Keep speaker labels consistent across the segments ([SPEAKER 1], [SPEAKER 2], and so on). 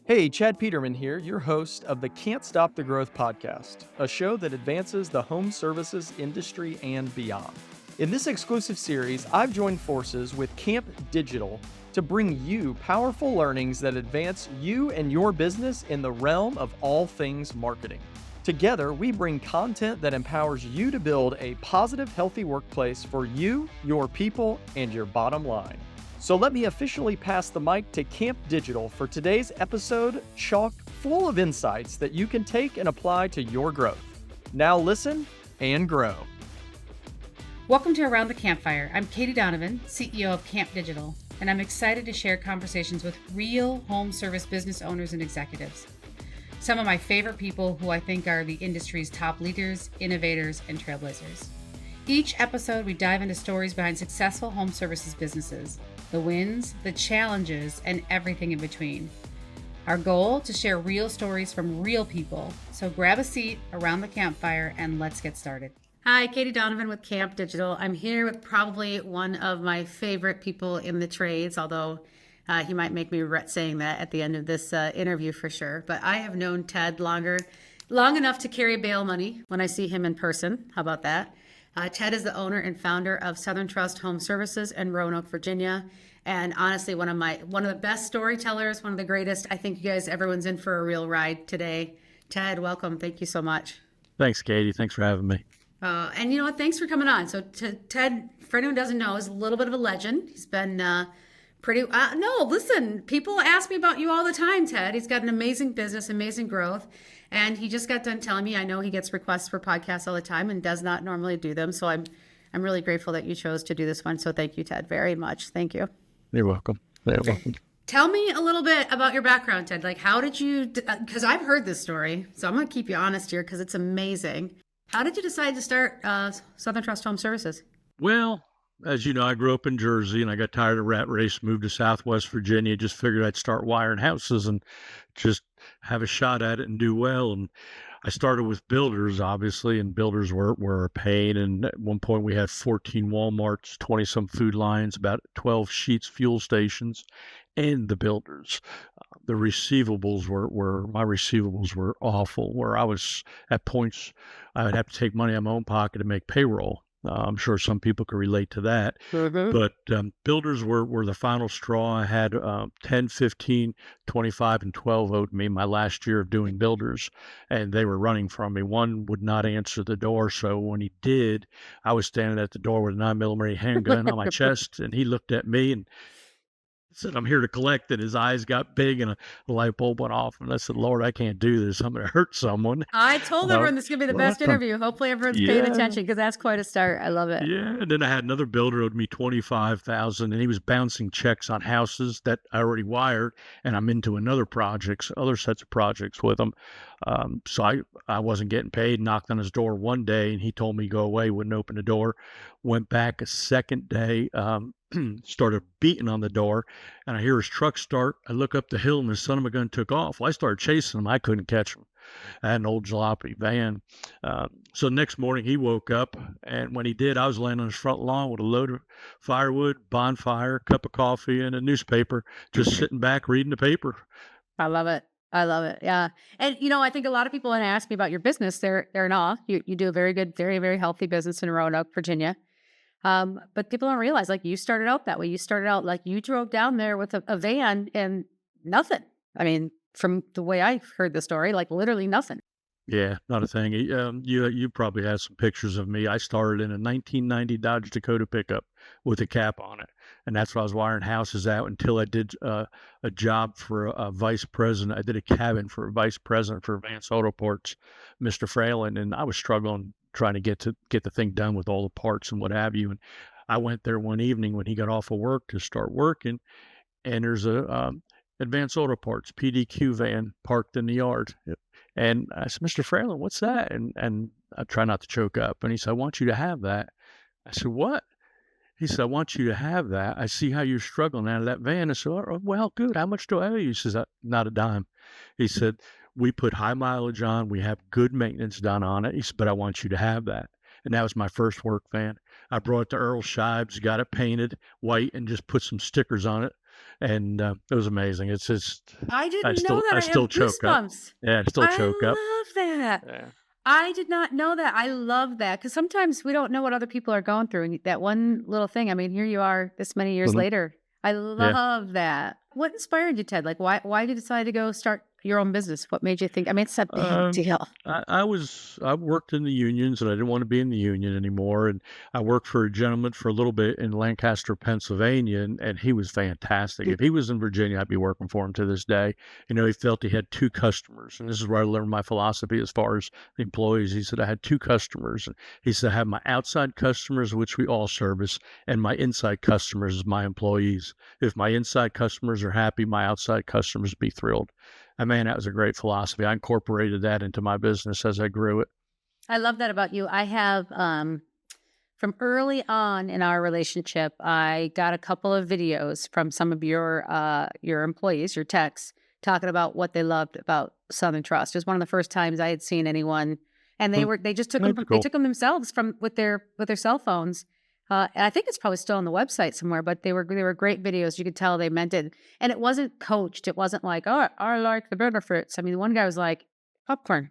[SPEAKER 1] Hey, Chad Peterman here, your host of the Can't Stop the Growth podcast, a show that advances the home services industry and beyond. In this exclusive series, I've joined forces with Camp Digital to bring you powerful learnings that advance you and your business in the realm of all things marketing. Together, we bring content that empowers you to build a positive, healthy workplace for you, your people, and your bottom line. So let me officially pass the mic to Camp Digital for today's episode, chock full of insights that you can take and apply to your growth. Now listen and grow.
[SPEAKER 2] Welcome to Around the CAMPfire. I'm Katie Donovan, CEO of Camp Digital, and I'm excited to share conversations with real home service business owners and executives. Some of my favorite people who I think are the industry's top leaders, innovators, and trailblazers. Each episode, we dive into stories behind successful home services businesses, the wins, the challenges, and everything in between. Our goal, to share real stories from real people. So grab a seat around the campfire and let's get started. Hi, Katie Donovan with Camp Digital. I'm here with probably one of my favorite people in the trades, although he might make me regret saying that at the end of this interview for sure. But I have known Ted long enough to carry bail money when I see him in person. How about that? Ted is the owner and founder of Southern Trust Home Services in Roanoke, Virginia. And honestly, one of the best storytellers, one of the greatest. I think you guys, everyone's in for a real ride today. Ted, welcome. Thank you so much.
[SPEAKER 3] Thanks, Katie. Thanks for having me.
[SPEAKER 2] And you know what? Thanks for coming on. So Ted, for anyone who doesn't know, is a little bit of a legend. He's been listen, people ask me about you all the time, Ted. He's got an amazing business, amazing growth. And he just got done telling me, I know he gets requests for podcasts all the time and does not normally do them. So I'm really grateful that you chose to do this one. So thank you, Ted, very much. Thank you.
[SPEAKER 3] You're welcome. You're welcome.
[SPEAKER 2] Tell me a little bit about your background, Ted. Like, how did you, because I've heard this story, so I'm going to keep you honest here because it's amazing. How did you decide to start Southern Trust Home Services?
[SPEAKER 3] Well, as you know, I grew up in Jersey and I got tired of rat race, moved to Southwest Virginia, just figured I'd start wiring houses and just have a shot at it and do well. And I started with builders, obviously, and builders were a pain. And at one point we had 14 Walmarts, 20 some Food Lions, about 12 Sheets fuel stations, and the builders. The receivables my receivables were awful, where I was at points I would have to take money out of my own pocket to make payroll. I'm sure some people could relate to that.
[SPEAKER 2] Mm-hmm.
[SPEAKER 3] But builders were the final straw. I had 10, 15, 25, and 12 owed me my last year of doing builders, and they were running from me. One would not answer the door, so when he did, I was standing at the door with a 9mm handgun on my chest, and he looked at me and said, I'm here to collect it. His eyes got big and a light bulb went off. And I said, Lord, I can't do this. I'm going to hurt someone.
[SPEAKER 2] I told everyone this is going to be the best interview. Hopefully everyone's paying attention because that's quite a start. I love it.
[SPEAKER 3] Yeah. And then I had another builder owed me $25,000 and he was bouncing checks on houses that I already wired. And I'm into other sets of projects with him. So I wasn't getting paid, knocked on his door one day and he told me, go away, wouldn't open the door. Went back a second day, started beating on the door, and I hear his truck start. I look up the hill, and his son of a gun took off. Well, I started chasing him. I couldn't catch him. I had an old jalopy van. So next morning, he woke up, and when he did, I was laying on his front lawn with a load of firewood, bonfire, cup of coffee, and a newspaper, just sitting back reading the paper.
[SPEAKER 2] I love it. I love it. Yeah. And, you know, I think a lot of people, when they ask me about your business, they're in awe. You do a very good, very, very healthy business in Roanoke, Virginia. But people don't realize, like, you started out that way. You started out like you drove down there with a van and nothing. I mean, from the way I heard the story, like literally nothing.
[SPEAKER 3] Yeah, not a thing. You probably have some pictures of me. I started in a 1990 Dodge Dakota pickup with a cap on it. And that's what I was wiring houses out until I did a job for a vice president. I did a cabin for a vice president for Advanced Auto Parts, Mr. Fralin, and I was struggling trying to get the thing done with all the parts and what have you. And I went there one evening when he got off of work to start working, and there's a Advanced Auto Parts PDQ van parked in the yard. And I said, Mr. Fralin, what's that? And I try not to choke up. And he said, I want you to have that. I said, what? He said, I want you to have that. I see how you're struggling out of that van. I said, oh, well, good. How much do I owe you? He says, not a dime. He said, we put high mileage on. We have good maintenance done on it. He said, but I want you to have that. And that was my first work van. I brought it to Earl Shives, got it painted white, and just put some stickers on it. and it was amazing. It's just
[SPEAKER 2] I didn't know that.
[SPEAKER 3] I
[SPEAKER 2] I have
[SPEAKER 3] still choke up.
[SPEAKER 2] goosebumps.
[SPEAKER 3] Yeah, I still
[SPEAKER 2] I
[SPEAKER 3] choke up.
[SPEAKER 2] love that.
[SPEAKER 3] Yeah.
[SPEAKER 2] I did not know that. I love that because sometimes we don't know what other people are going through. And that one little thing, I mean, here you are this many years
[SPEAKER 3] Mhm.
[SPEAKER 2] later. I
[SPEAKER 3] Yeah.
[SPEAKER 2] love that. What inspired you, Ted? Like, why did you decide to go start your own business? What made you think? I mean, it's a big
[SPEAKER 3] Um,
[SPEAKER 2] deal.
[SPEAKER 3] I worked in the unions and I didn't want to be in the union anymore. And I worked for a gentleman for a little bit in Lancaster, Pennsylvania, and he was fantastic. If he was in Virginia, I'd be working for him to this day. He felt he had two customers. And this is where I learned my philosophy as far as the employees. He said, I had two customers. And he said, I have my outside customers, which we all service, and my inside customers is my employees. If my inside customers are happy, my outside customers be thrilled. And man, that was a great philosophy. I incorporated that into my business as I grew it.
[SPEAKER 2] I love that about you. I have from early on in our relationship, I got a couple of videos from some of your employees, your techs, talking about what they loved about Southern Trust. It was one of the first times I had seen anyone, and
[SPEAKER 3] Hmm,
[SPEAKER 2] they just took them
[SPEAKER 3] That's
[SPEAKER 2] they
[SPEAKER 3] cool.
[SPEAKER 2] took them themselves from with their cell phones. And I think it's probably still on the website somewhere, but they were great videos. You could tell they meant it, and it wasn't coached. It wasn't like, oh, I like the benefits. I mean, one guy was like, popcorn.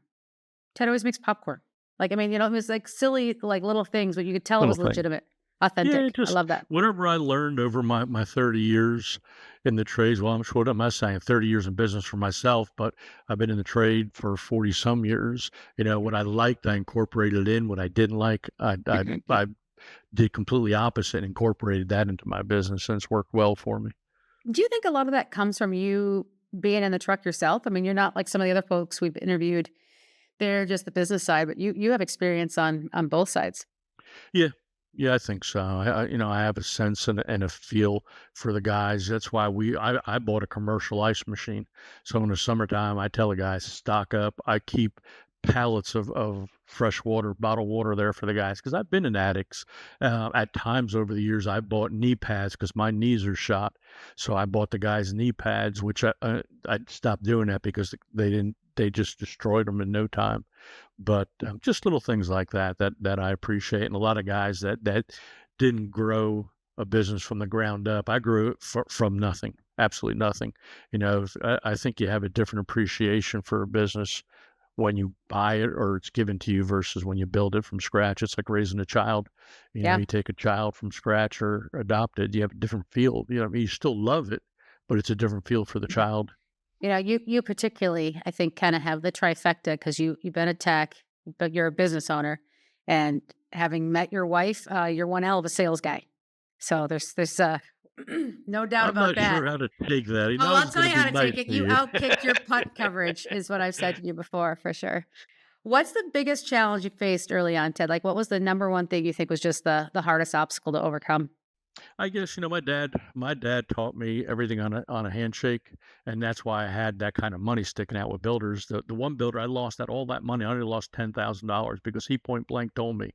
[SPEAKER 2] Ted always makes popcorn. Like, I mean, it was like silly, like little things, but you could tell it
[SPEAKER 3] Little
[SPEAKER 2] was
[SPEAKER 3] thing.
[SPEAKER 2] legitimate,
[SPEAKER 3] Yeah,
[SPEAKER 2] authentic. I
[SPEAKER 3] just
[SPEAKER 2] love that.
[SPEAKER 3] whatever I learned over my 30 years in the trades. Well, I'm not saying 30 years in business for myself, but I've been in the trade for 40 some years. What I liked, I incorporated in. What I didn't like, I did completely opposite and incorporated that into my business, and it's worked well for me.
[SPEAKER 2] Do you think a lot of that comes from you being in the truck yourself? I mean, you're not like some of the other folks we've interviewed. They're just the business side, but you have experience on both sides.
[SPEAKER 3] Yeah. Yeah, I think so. I have a sense and a feel for the guys. That's why I bought a commercial ice machine. So in the summertime, I tell the guys, stock up. I keep pallets of fresh water, bottled water there for the guys because I've been in addicts. At times over the years, I bought knee pads because my knees are shot. So I bought the guys knee pads, which I stopped doing that because they just destroyed them in no time. But just little things like that I appreciate, and a lot of guys that didn't grow a business from the ground up. I grew it from nothing, absolutely nothing. I think you have a different appreciation for a business when you buy it or it's given to you versus when you build it from scratch. It's like raising a child.
[SPEAKER 2] Yeah.
[SPEAKER 3] You take a child from scratch or adopt it, you have a different feel. You still love it, but it's a different feel for the child.
[SPEAKER 2] You particularly, I think, kind of have the trifecta because you've been a tech, but you're a business owner, and having met your wife, you're one hell of a sales guy. So there's no doubt
[SPEAKER 3] I'm
[SPEAKER 2] about
[SPEAKER 3] not
[SPEAKER 2] that.
[SPEAKER 3] sure how to take that.
[SPEAKER 2] Oh,
[SPEAKER 3] I
[SPEAKER 2] I'll
[SPEAKER 3] was
[SPEAKER 2] tell
[SPEAKER 3] going
[SPEAKER 2] you
[SPEAKER 3] to
[SPEAKER 2] how
[SPEAKER 3] be
[SPEAKER 2] to
[SPEAKER 3] nice
[SPEAKER 2] take it.
[SPEAKER 3] to
[SPEAKER 2] You
[SPEAKER 3] you.
[SPEAKER 2] outkicked your punt coverage, is what I've said to you before, for sure. What's the biggest challenge you faced early on, Ted? Like, what was the number one thing you think was just the hardest obstacle to overcome?
[SPEAKER 3] I guess, my dad taught me everything on a handshake, and that's why I had that kind of money sticking out with builders. The one builder I lost all that money. I only lost $10,000 because he point blank told me,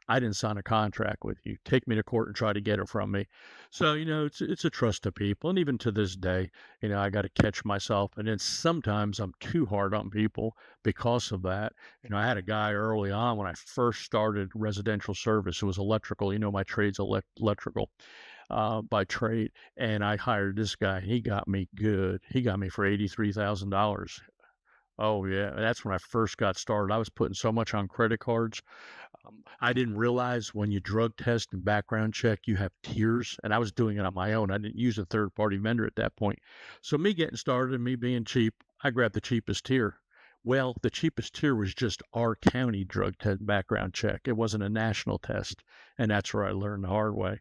[SPEAKER 3] I didn't sign a contract with you. Take me to court and try to get it from me. So, it's a trust of people. And even to this day, I got to catch myself. And then sometimes I'm too hard on people because of that. I had a guy early on when I first started residential service. It was electrical. My trade's electrical by trade. And I hired this guy. He got me good. He got me for $83,000. Oh, yeah. That's when I first got started. I was putting so much on credit cards. I didn't realize when you drug test and background check, you have tiers, and I was doing it on my own. I didn't use a third party vendor at that point. So me getting started and me being cheap, I grabbed the cheapest tier. Well, the cheapest tier was just our county drug test background check. It wasn't a national test. And that's where I learned the hard way.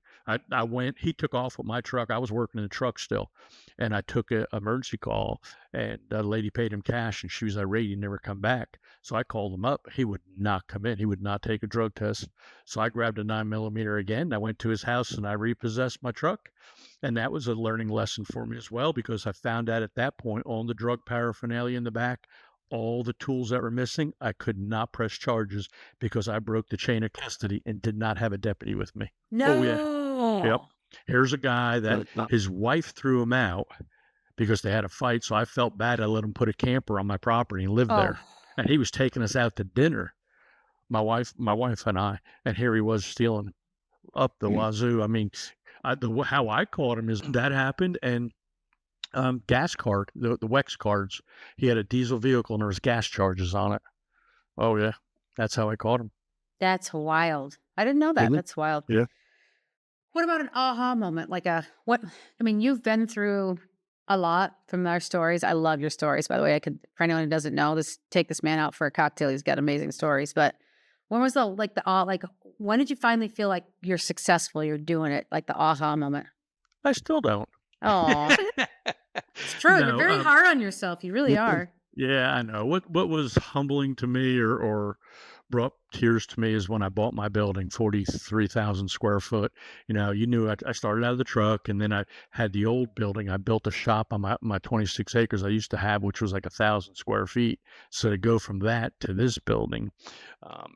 [SPEAKER 3] He took off with my truck. I was working in the truck still. And I took an emergency call, and the lady paid him cash, and she was irate. He never come back. So I called him up. He would not come in. He would not take a drug test. So I grabbed a 9mm again. I went to his house and I repossessed my truck. And that was a learning lesson for me as well, because I found out at that point on the drug paraphernalia in the back, all the tools that were missing, I could not press charges because I broke the chain of custody and did not have a deputy with me. Oh, yeah. Yep.
[SPEAKER 2] No.
[SPEAKER 3] Here's a guy that his wife threw him out because they had a fight. So I felt bad. I let him put a camper on my property and live
[SPEAKER 2] Oh,
[SPEAKER 3] there. And he was taking us out to dinner, my wife and I. And here he was stealing up the wazoo. I mean, how I caught him is that happened, and gas card, the WEX cards. He had a diesel vehicle and there was gas charges on it. Oh yeah, that's how I caught him.
[SPEAKER 2] That's wild. I didn't know that.
[SPEAKER 3] Isn't it?
[SPEAKER 2] That's wild.
[SPEAKER 3] Yeah.
[SPEAKER 2] What about an aha moment? I mean, you've been through a lot from our stories. I love your stories, by the way. For anyone who doesn't know, take this man out for a cocktail. He's got amazing stories. But when was when did you finally feel like you're successful, you're doing it, like the aha moment?
[SPEAKER 3] I still don't.
[SPEAKER 2] Oh, it's true. You're
[SPEAKER 3] No,
[SPEAKER 2] very hard on yourself. You really are.
[SPEAKER 3] yeah, I know. What was humbling to me or brought tears to me is when I bought my building, 43,000 square foot. You knew I started out of the truck, and then I had the old building. I built a shop on my 26 acres I used to have, which was like 1,000 square feet. So to go from that to this building,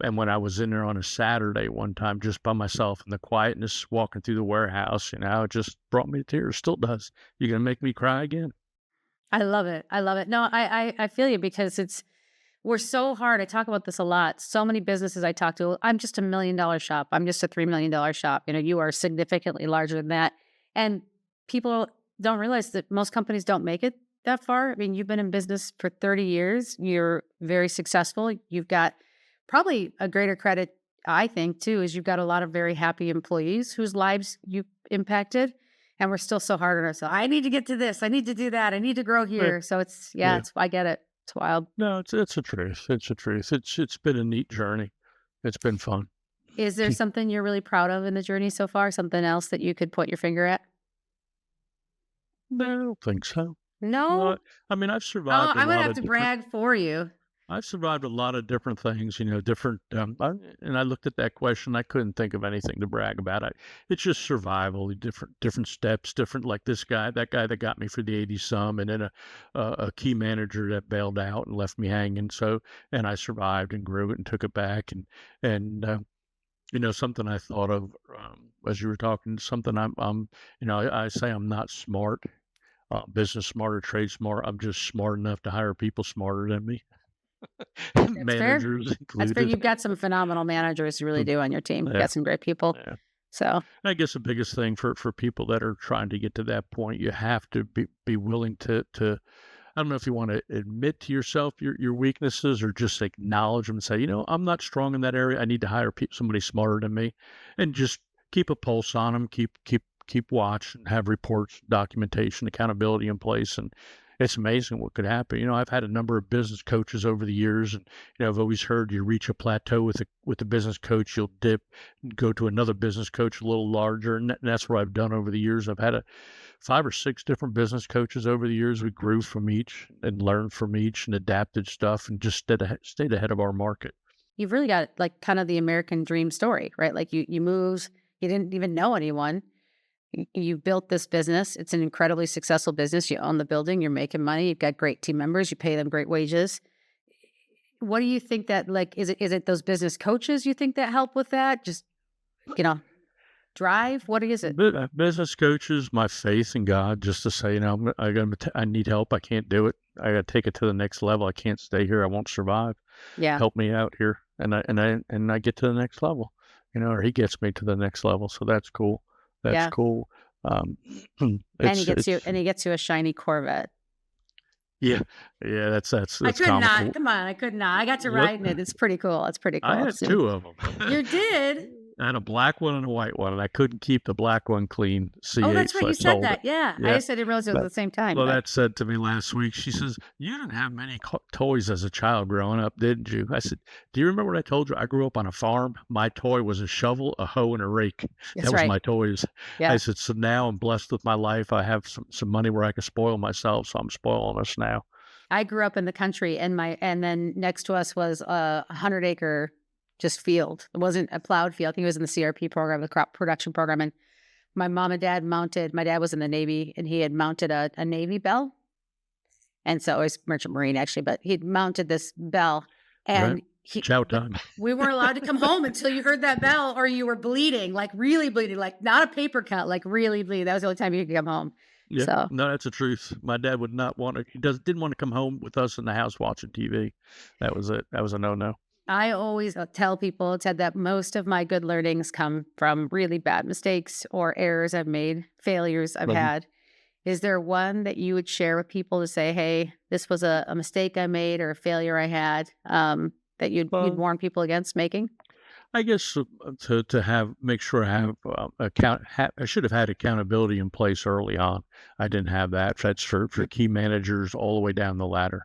[SPEAKER 3] and when I was in there on a Saturday one time, just by myself in the quietness, walking through the warehouse, it just brought me to tears. Still does. You're gonna make me cry again?
[SPEAKER 2] I love it. I love it. No, I feel you, because we're so hard. I talk about this a lot. So many businesses I talk to, I'm just $1 million shop. I'm just a $3 million shop. You are significantly larger than that. And people don't realize that most companies don't make it that far. I mean, you've been in business for 30 years. You're very successful. You've got probably a greater credit, I think, too, is you've got a lot of very happy employees whose lives you've impacted. And we're still so hard on ourselves. I need to get to this. I need to do that. I need to grow here. So I get it. It's wild.
[SPEAKER 3] No, it's a truth. It's a truth. It's been a neat journey. It's been fun.
[SPEAKER 2] Is there something you're really proud of in the journey so far? Something else that you could put your finger at?
[SPEAKER 3] No, I don't think so.
[SPEAKER 2] No?
[SPEAKER 3] I mean, I've survived.
[SPEAKER 2] I'm going to have to brag for you.
[SPEAKER 3] I've survived a lot of different things, different. And I looked at that question. I couldn't think of anything to brag about. It's just survival, different steps, different, like that guy that got me for the 80 some, and then a key manager that bailed out and left me hanging. So, and I survived and grew it and took it back. And something I thought of as you were talking, something I say I'm not smart, business smart or trade smart. I'm just smart enough to hire people smarter than me. Managers
[SPEAKER 2] fair.
[SPEAKER 3] included.
[SPEAKER 2] That's fair. You've got some phenomenal managers, you really do, on your team. You've got some great people.
[SPEAKER 3] Yeah.
[SPEAKER 2] So
[SPEAKER 3] I guess the biggest thing for people that are trying to get to that point, you have to be willing to I don't know if you want to admit to yourself your weaknesses, or just acknowledge them and say, I'm not strong in that area. I need to hire somebody smarter than me, and just keep a pulse on them, keep watch, and have reports, documentation, accountability in place. And it's amazing what could happen. I've had a number of business coaches over the years, and I've always heard you reach a plateau with a business coach, you'll dip, and go to another business coach a little larger, and that's what I've done over the years. I've had 5 or 6 different business coaches over the years. We grew from each and learned from each and adapted stuff, and just stayed ahead of our market.
[SPEAKER 2] You've really got kind of the American dream story, right? Like you moved, you didn't even know anyone. You built this business. It's an incredibly successful business. You own the building. You're making money. You've got great team members. You pay them great wages. What do you think that, is it those business coaches you think that help with that? Just, drive? What is it?
[SPEAKER 3] Business coaches, my faith in God, just to say, I need help. I can't do it. I got to take it to the next level. I can't stay here. I won't survive.
[SPEAKER 2] Yeah.
[SPEAKER 3] Help me out here. And I get to the next level, or he gets me to the next level. So that's cool. That's cool.
[SPEAKER 2] And he gets you a shiny Corvette.
[SPEAKER 3] Yeah. That's
[SPEAKER 2] I could
[SPEAKER 3] comical.
[SPEAKER 2] not. Come on, I could not. I got to ride in it. It's pretty cool. It's pretty cool.
[SPEAKER 3] I had 2 of them.
[SPEAKER 2] You did?
[SPEAKER 3] I had a black one and a white one, and I couldn't keep the black one clean.
[SPEAKER 2] Oh, that's right. You said that. Yeah. I just didn't realize it was at the same time.
[SPEAKER 3] Well, that said to me last week, she says, "You didn't have many toys as a child growing up, didn't you?" I said, "Do you remember what I told you? I grew up on a farm. My toy was a shovel, a hoe, and a rake. That was my toys." Yeah. I said, "So now I'm blessed with my life. I have some money where I can spoil myself, so I'm spoiling us now."
[SPEAKER 2] I grew up in the country, and then next to us was a 100-acre just field. It wasn't a plowed field. I think it was in the CRP program, the crop production program. And my mom and dad my dad was in the Navy, and he had mounted a Navy bell. And so it was Merchant Marine, actually, but he'd mounted this bell. And
[SPEAKER 3] chow time.
[SPEAKER 2] We weren't allowed to come home until you heard that bell, or you were bleeding, really bleeding, not a paper cut, really bleeding. That was the only time you could come home.
[SPEAKER 3] Yeah,
[SPEAKER 2] so.
[SPEAKER 3] No, that's the truth. My dad would not want to. Didn't want to come home with us in the house watching TV. That was it. That was a no-no.
[SPEAKER 2] I always tell people, Ted, that most of my good learnings come from really bad mistakes or errors I've made, failures I've had. Is there one that you would share with people to say, hey, this was a mistake I made or a failure I had, that you'd
[SPEAKER 3] Well,
[SPEAKER 2] warn people against making?
[SPEAKER 3] I guess to have make sure I have I should have had accountability in place early on. I didn't have that. That's for key managers all the way down the ladder.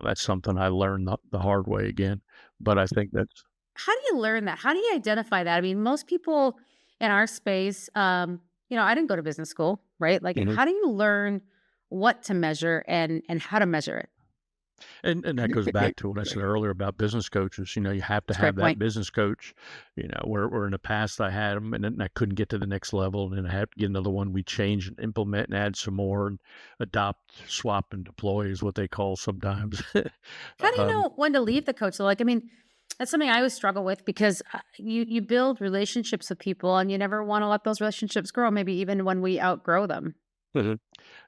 [SPEAKER 3] That's something I learned the hard way again. But I think that's
[SPEAKER 2] How do you learn that? How do you identify that? I mean, most people in our space, I didn't go to business school, right? Like,
[SPEAKER 3] Mhm.
[SPEAKER 2] how do you learn what to measure and how to measure it?
[SPEAKER 3] And that goes back to what I said earlier about business coaches. You have to
[SPEAKER 2] That's a great
[SPEAKER 3] have that
[SPEAKER 2] point.
[SPEAKER 3] business coach. Where in the past I had them, and then I couldn't get to the next level, and then I had to get another one. We change and implement and add some more, and adopt, swap, and deploy is what they call sometimes.
[SPEAKER 2] How do you
[SPEAKER 3] um,
[SPEAKER 2] know when to leave the coach? So, like, I mean, that's something I always struggle with because you build relationships with people and you never want to let those relationships grow. Maybe even when we outgrow them.
[SPEAKER 3] mhm.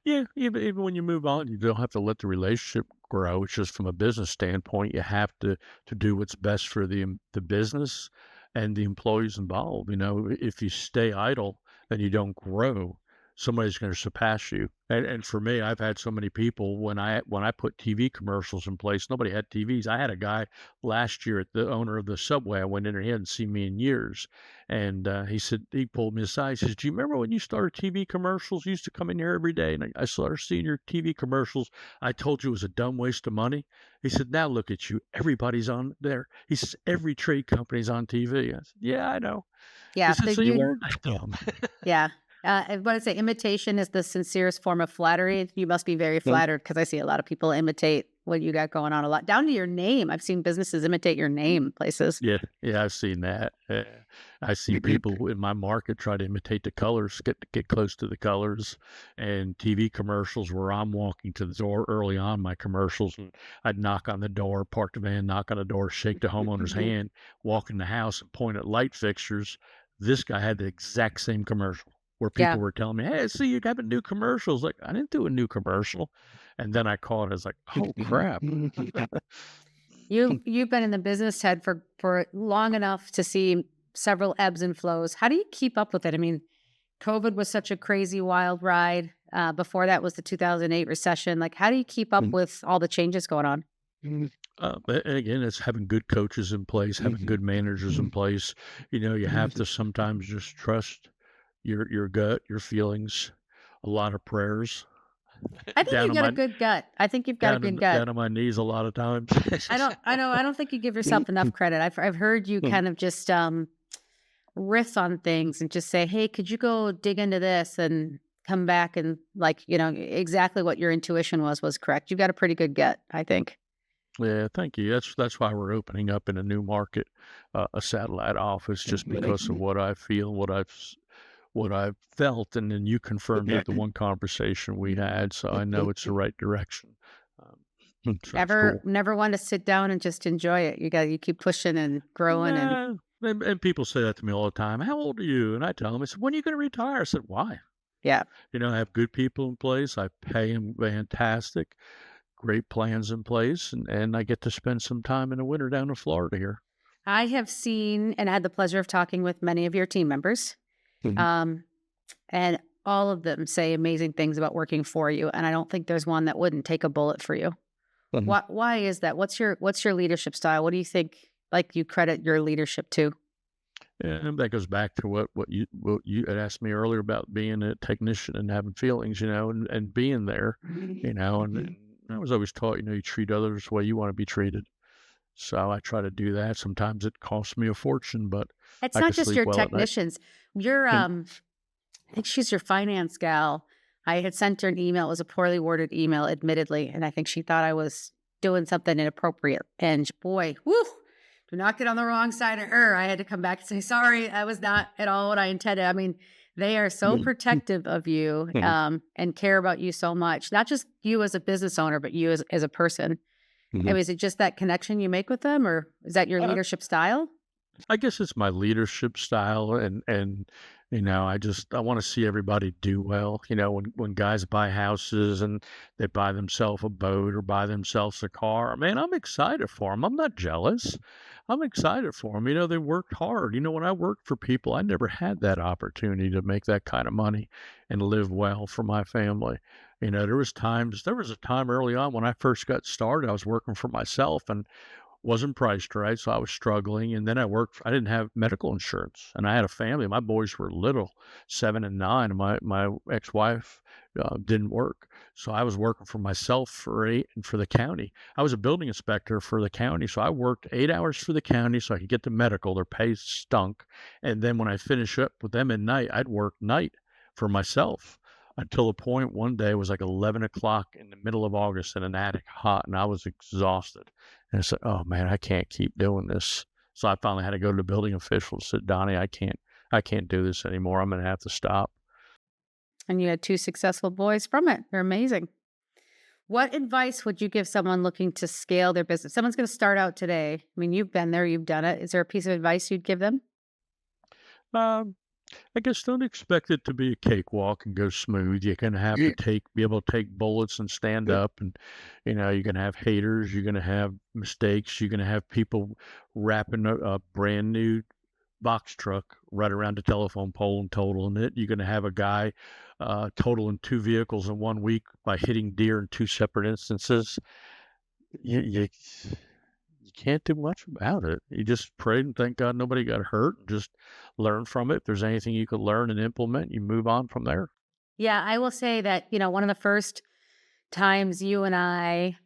[SPEAKER 3] Yeah, even when you move on, you don't have to let the relationship grow. It's just from a business standpoint, you have to do what's best for the business and the employees involved. If you stay idle and you don't grow, somebody's going to surpass you. And for me, I've had so many people when I put TV commercials in place, nobody had TVs. I had a guy last year at the owner of the Subway. I went in there, he hadn't seen me in years. And he pulled me aside. He says, "Do you remember when you started TV commercials? You used to come in here every day, and I started seeing your TV commercials. I told you it was a dumb waste of money." He said, "Now look at you. Everybody's on there." He says, "Every trade company's on TV." I said, "Yeah, I know." He
[SPEAKER 2] Yeah.
[SPEAKER 3] said, "So you learned that from."
[SPEAKER 2] Yeah. And what I say, imitation is the sincerest form of flattery. You must be very
[SPEAKER 3] No.
[SPEAKER 2] flattered because I see a lot of people imitate what you got going on a lot, down to your name. I've seen businesses imitate your name places.
[SPEAKER 3] Yeah, yeah, I've seen that. I've seen people in my market try to imitate the colors, get close to the colors, and TV commercials where I'm walking to the door early on my commercials, and I'd knock on the door, park the van, knock on the door, shake the homeowner's hand, walk in the house, and point at light fixtures. This guy had the exact same commercial where
[SPEAKER 2] Yeah.
[SPEAKER 3] people were telling me, "Hey, I see you have a new commercials." Like, I didn't do a new commercial, and then I caught it. I was like, "Oh crap!"
[SPEAKER 2] You've been in the business, Ted, for long enough to see several ebbs and flows. How do you keep up with it? I mean, COVID was such a crazy wild ride. Before that was the 2008 recession. Like, how do you keep up with all the changes going on?
[SPEAKER 3] And again, it's having good coaches in place, having good managers in place. You have to sometimes just trust your gut, your feelings, a lot of prayers,
[SPEAKER 2] I think
[SPEAKER 3] down
[SPEAKER 2] you've
[SPEAKER 3] on
[SPEAKER 2] got a
[SPEAKER 3] my
[SPEAKER 2] good gut. I think you've got a good gut.
[SPEAKER 3] down on my knees a lot of times.
[SPEAKER 2] I don't think you give yourself enough credit. I've heard you kind of just riff on things and just say, "Hey, could you go dig into this and come back and like, exactly what your intuition was correct." You've got a pretty good gut, I think.
[SPEAKER 3] Yeah, thank you. That's why we're opening up in a new market, a satellite office, just because of what I feel, what I've felt, and then you confirmed it the one conversation we had, so I know it's the right direction. Um, so it's
[SPEAKER 2] Ever
[SPEAKER 3] cool.
[SPEAKER 2] never want to sit down and just enjoy it. You keep pushing and growing and
[SPEAKER 3] No, and people say that to me all the time. "How old are you?" And I tell them, I said, "When are you going to retire?" I said, "Why?"
[SPEAKER 2] yeah.
[SPEAKER 3] I have good people in place. I pay them fantastic, great plans in place, and I get to spend some time in the winter down in Florida here.
[SPEAKER 2] I have seen and had the pleasure of talking with many of your team members.
[SPEAKER 3] Mhm.
[SPEAKER 2] Um, and all of them say amazing things about working for you. And I don't think there's one that wouldn't take a bullet for you.
[SPEAKER 3] Mhm.
[SPEAKER 2] Why is that? What's your leadership style? What do you think like you credit your leadership to?
[SPEAKER 3] And that goes back to what you had asked me earlier about being a technician and having feelings, and being there, and I was always taught, you treat others the way you want to be treated. So I try to do that. Sometimes it costs me a fortune, but
[SPEAKER 2] It's
[SPEAKER 3] I
[SPEAKER 2] not
[SPEAKER 3] can
[SPEAKER 2] just
[SPEAKER 3] sleep
[SPEAKER 2] your
[SPEAKER 3] well at night.
[SPEAKER 2] technicians. Your
[SPEAKER 3] And
[SPEAKER 2] I think she's your finance gal. I had sent her an email. It was a poorly worded email, admittedly, and I think she thought I was doing something inappropriate. And boy, woo, do not get on the wrong side of her. I had to come back and say, sorry, that was not at all what I intended. I mean, they are so protective of you
[SPEAKER 3] Mhm.
[SPEAKER 2] and care about you so much, not just you as a business owner, but you as a person. I
[SPEAKER 3] Mhm.
[SPEAKER 2] mean, is it just that connection you make with them, or is that your
[SPEAKER 3] Uh,
[SPEAKER 2] leadership style?
[SPEAKER 3] I guess it's my leadership style, and I want to see everybody do well. When guys buy houses and they buy themselves a boat or buy themselves a car, man, I'm excited for them. I'm not jealous. I'm excited for them. They worked hard. When I worked for people, I never had that opportunity to make that kind of money and live well for my family. There was a time early on when I first got started, I was working for myself and wasn't priced right, so I was struggling, and then I didn't have medical insurance, and I had a family. My boys were little, 7 and 9, and my ex-wife, didn't work, so I was working for myself for 8 and for the county. I was a building inspector for the county, so I worked 8 hours for the county so I could get the medical. Their pay stunk, and then when I finish up with them at night, I'd work night for myself until the point one day it was like 11 o'clock in the middle of August in an attic, hot, and I was exhausted. And I said, "Oh man, I can't keep doing this." So I finally had to go to the building official and said, "Donnie, I can't do this anymore. I'm going to have to stop."
[SPEAKER 2] And you had 2 successful boys from it. They're amazing. What advice would you give someone looking to scale their business? Someone's going to start out today. I mean, you've been there, you've done it. Is there a piece of advice you'd give them?
[SPEAKER 3] Um, I guess don't expect it to be a cakewalk and go smooth. You're gonna have to be able to take bullets and stand up, and you're gonna have haters. You're gonna have mistakes. You're gonna have people wrapping a brand new box truck right around the telephone pole and totaling it. You're gonna have a guy totaling 2 vehicles in 1 week by hitting deer in 2 separate instances. You can't do much about it. You just pray and thank God nobody got hurt, and just learn from it. If there's anything you could learn and implement, you move on from there.
[SPEAKER 2] Yeah, I will say that, one of the first times you and I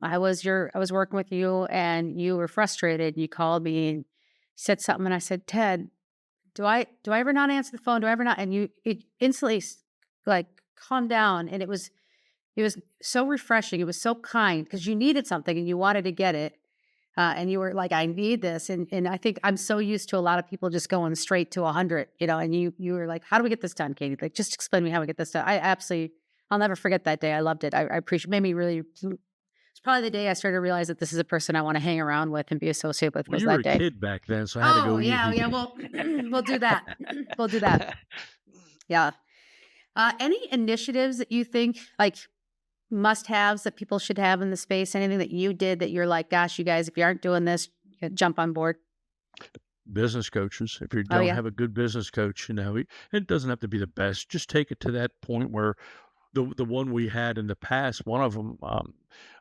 [SPEAKER 2] was working with you and you were frustrated. You called me and said something and I said, "Ted, do I ever not answer the phone? Do I ever not?" And it instantly like calmed down, and it was so refreshing. It was so kind because you needed something and you wanted to get it. And you were like, "I need this." And I think I'm so used to a lot of people just going straight to 100, and you were like, "How do we get this done, Katie? Like, just explain to me how we get this done." I'll never forget that day. I loved it. I appreciate, made me really, it's probably the day I started to realize that this is a person I want to hang around with and be associated with
[SPEAKER 3] Well,
[SPEAKER 2] was
[SPEAKER 3] you were
[SPEAKER 2] that
[SPEAKER 3] a
[SPEAKER 2] day.
[SPEAKER 3] kid back then, so I had to
[SPEAKER 2] Oh,
[SPEAKER 3] go
[SPEAKER 2] yeah.
[SPEAKER 3] easy.
[SPEAKER 2] Yeah. Well, we'll do that. We'll do that. Yeah. Any initiatives that you think like must-haves that people should have in the space? Anything that you did that you're like, "Gosh, you guys, if you aren't doing this, jump on board."
[SPEAKER 3] Business coaches. If you
[SPEAKER 2] Oh,
[SPEAKER 3] don't
[SPEAKER 2] yeah.
[SPEAKER 3] have a good business coach, it doesn't have to be the best. Just take it to that point where the one we had in the past, one of them, I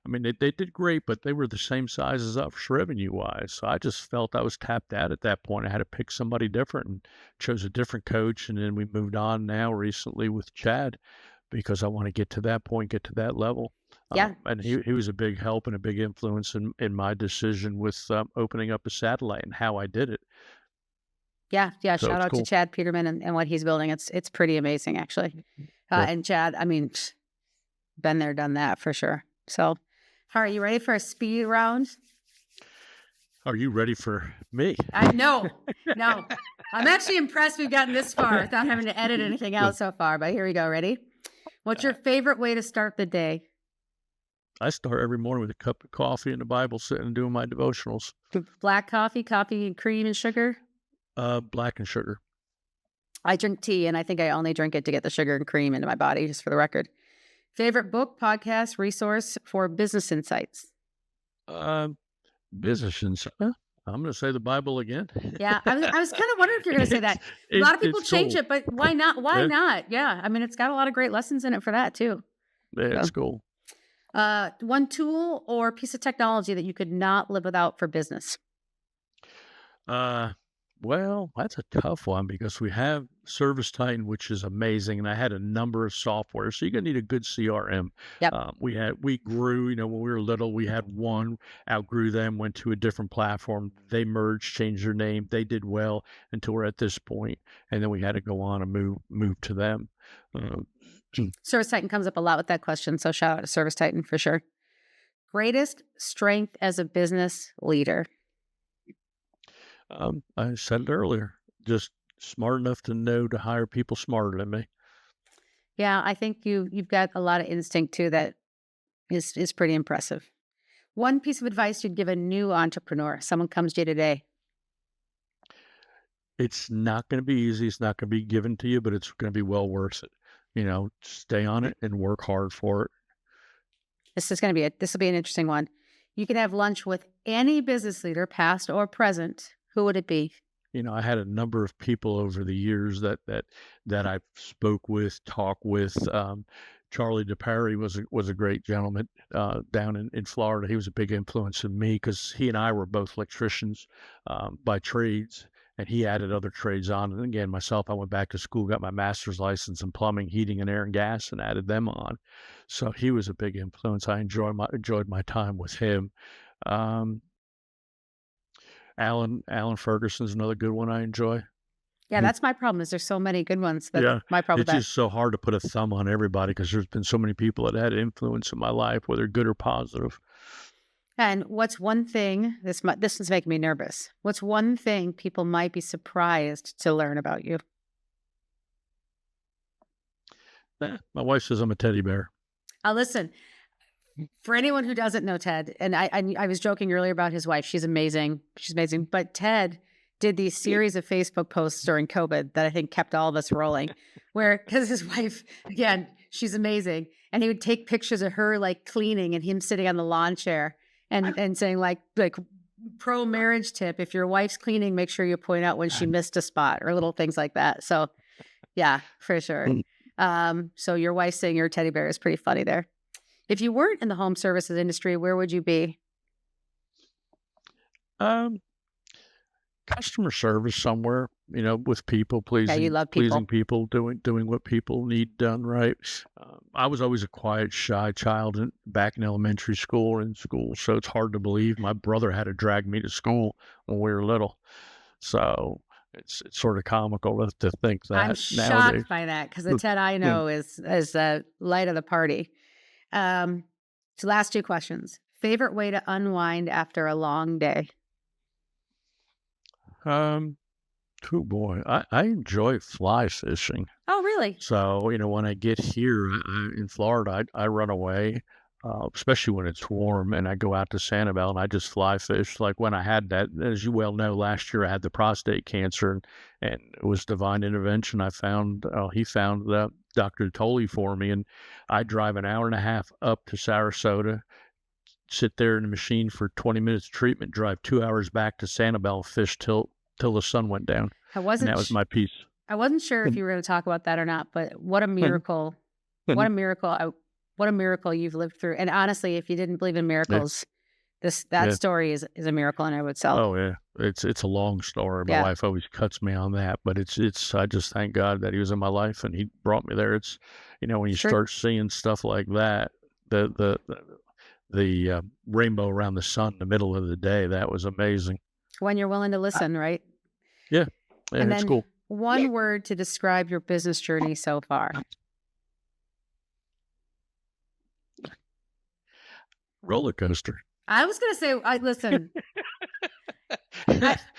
[SPEAKER 3] mean, they did great, but they were the same size as us revenue-wise. So I just felt I was tapped out at that point. I had to pick somebody different and chose a different coach, and then we moved on now recently with Chad because I want to get to that point, get to that level.
[SPEAKER 2] Yeah.
[SPEAKER 3] And he was a big help and a big influence in my decision with opening up a satellite and how I did it.
[SPEAKER 2] Yeah. Yeah.
[SPEAKER 3] So
[SPEAKER 2] Shout
[SPEAKER 3] it's
[SPEAKER 2] out to
[SPEAKER 3] cool.
[SPEAKER 2] Chad Peterman and what he's building. It's pretty amazing, actually.
[SPEAKER 3] Yep.
[SPEAKER 2] And Chad, I mean, been there, done that for sure. So, all right, you ready for a speed round?
[SPEAKER 3] Are you ready for me?
[SPEAKER 2] No. I'm actually impressed we've gotten this far without having to edit anything out so far, but here we go. Ready? What's your favorite way to start the day?
[SPEAKER 3] I start every morning with a cup of coffee and the Bible, sitting and doing my devotionals.
[SPEAKER 2] Black coffee and cream and sugar?
[SPEAKER 3] Black and sugar.
[SPEAKER 2] I drink tea, and I think I only drink it to get the sugar and cream into my body, just for the record. Favorite book, podcast, resource for business insights?
[SPEAKER 3] Business insight. I'm going to say the Bible again.
[SPEAKER 2] Yeah, I was kind of wondering if you're going to say that. A lot of people change it, but why not? Why not? Yeah, I mean, it's got a lot of great lessons in it for that too.
[SPEAKER 3] Yeah, it's cool.
[SPEAKER 2] One tool or piece of technology that you could not live without for business?
[SPEAKER 3] Well, that's a tough one because we have Service Titan, which is amazing, and I had a number of software. So you're gonna need a good CRM.
[SPEAKER 2] Yep.
[SPEAKER 3] We grew, when we were little, we had one, outgrew them, went to a different platform. They merged, changed their name. They did well until we're at this point, and then we had to go on and move to them.
[SPEAKER 2] Service Titan comes up a lot with that question, so shout out to Service Titan for sure. Greatest strength as a business leader?
[SPEAKER 3] I said it earlier, just smart enough to know to hire people smarter than me.
[SPEAKER 2] Yeah, I think you've got a lot of instinct too that is pretty impressive. One piece of advice you'd give a new entrepreneur, someone comes to you today?
[SPEAKER 3] It's not going to be easy. It's not going to be given to you, but it's going to be well worth it. Stay on it and work hard for it.
[SPEAKER 2] This will be an interesting one. You could have lunch with any business leader, past or present. Who would it be?
[SPEAKER 3] I had a number of people over the years that I spoke with, talked with. Charlie DePerry was a great gentleman down in Florida. He was a big influence in me because he and I were both electricians by trades, and he added other trades on. And again, myself, I went back to school, got my master's license in plumbing, heating, and air and gas, and added them on. So he was a big influence. I enjoyed my time with him. Alan Ferguson's another good one I enjoy.
[SPEAKER 2] Yeah, that's my problem. Is there's so many good ones. That's my problem.
[SPEAKER 3] It's just so hard to put a thumb on everybody because there's been so many people that had influence in my life, whether good or positive.
[SPEAKER 2] And what's one thing, this is making me nervous. What's one thing people might be surprised to learn about you?
[SPEAKER 3] My wife says I'm a teddy bear.
[SPEAKER 2] Listen, for anyone who doesn't know Ted, and I was joking earlier about his wife. She's amazing. But Ted did these series of Facebook posts during COVID that I think kept all of us rolling, because his wife, again, she's amazing. And he would take pictures of her like cleaning and him sitting on the lawn chair and saying like pro marriage tip, if your wife's cleaning, make sure you point out when she missed a spot or little things like that. So yeah, for sure. So your wife saying you're a teddy bear is pretty funny there. If you weren't in the home services industry, where would you be?
[SPEAKER 3] Customer service somewhere, with people, pleasing.
[SPEAKER 2] Yeah, you love people.
[SPEAKER 3] Pleasing people, doing what people need done right. I was always a quiet, shy child back in elementary school or in school, so it's hard to believe my brother had to drag me to school when we were little. So it's sort of comical to think that.
[SPEAKER 2] I'm shocked by that because the Ted I know is the light of the party. So last two questions. Favorite way to unwind after a long day?
[SPEAKER 3] Oh boy, I enjoy fly fishing.
[SPEAKER 2] Oh, really?
[SPEAKER 3] So, when I get here in Florida, I run away, especially when it's warm, and I go out to Sanibel and I just fly fish. Like when I had that, as you well know, last year I had the prostate cancer, and it was divine intervention. He found Dr. Tolley for me, and I drive an hour and a half up to Sarasota, sit there in the machine for 20 minutes of treatment, drive 2 hours back to Sanibel, fish till the sun went down. That was my piece.
[SPEAKER 2] I wasn't sure if you were going to talk about that or not, but what a miracle. What a miracle. What a miracle you've lived through. And honestly, if you didn't believe in miracles, that story is a miracle in and of itself.
[SPEAKER 3] Oh yeah. It's a long story. My wife always cuts me on that, but it's I just thank God that he was in my life and he brought me there. It's, when you start seeing stuff like that, the rainbow around the sun in the middle of the day, that was amazing.
[SPEAKER 2] When you're willing to listen, right?
[SPEAKER 3] Yeah,
[SPEAKER 2] and
[SPEAKER 3] it's
[SPEAKER 2] then
[SPEAKER 3] cool.
[SPEAKER 2] One word to describe your business journey so far.
[SPEAKER 3] Roller coaster.
[SPEAKER 2] I was going to say, listen,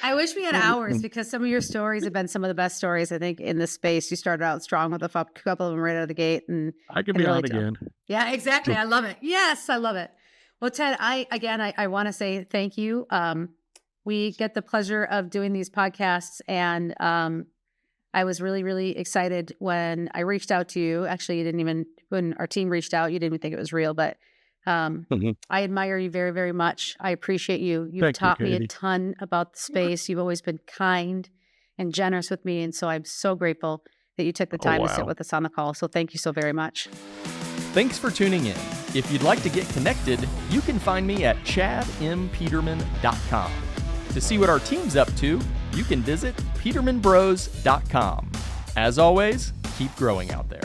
[SPEAKER 2] I wish we had hours because some of your stories have been some of the best stories, I think, in this space. You started out strong with a couple of them right out of the gate. And
[SPEAKER 3] I can be on again.
[SPEAKER 2] Yeah, exactly. I love it. Yes, I love it. Well, Ted, I want to say thank you. We get the pleasure of doing these podcasts, and I was really, really excited when I reached out to you. Actually, when our team reached out, you didn't even think it was real, but I admire you very, very much. I appreciate you. You've taught me a ton about the space. You've always been kind and generous with me, and so I'm so grateful that you took the time to sit with us on the call. So thank you so very much.
[SPEAKER 1] Thanks for tuning in. If you'd like to get connected, you can find me at chadmpeterman.com. To see what our team's up to, you can visit petermanbros.com. As always, keep growing out there.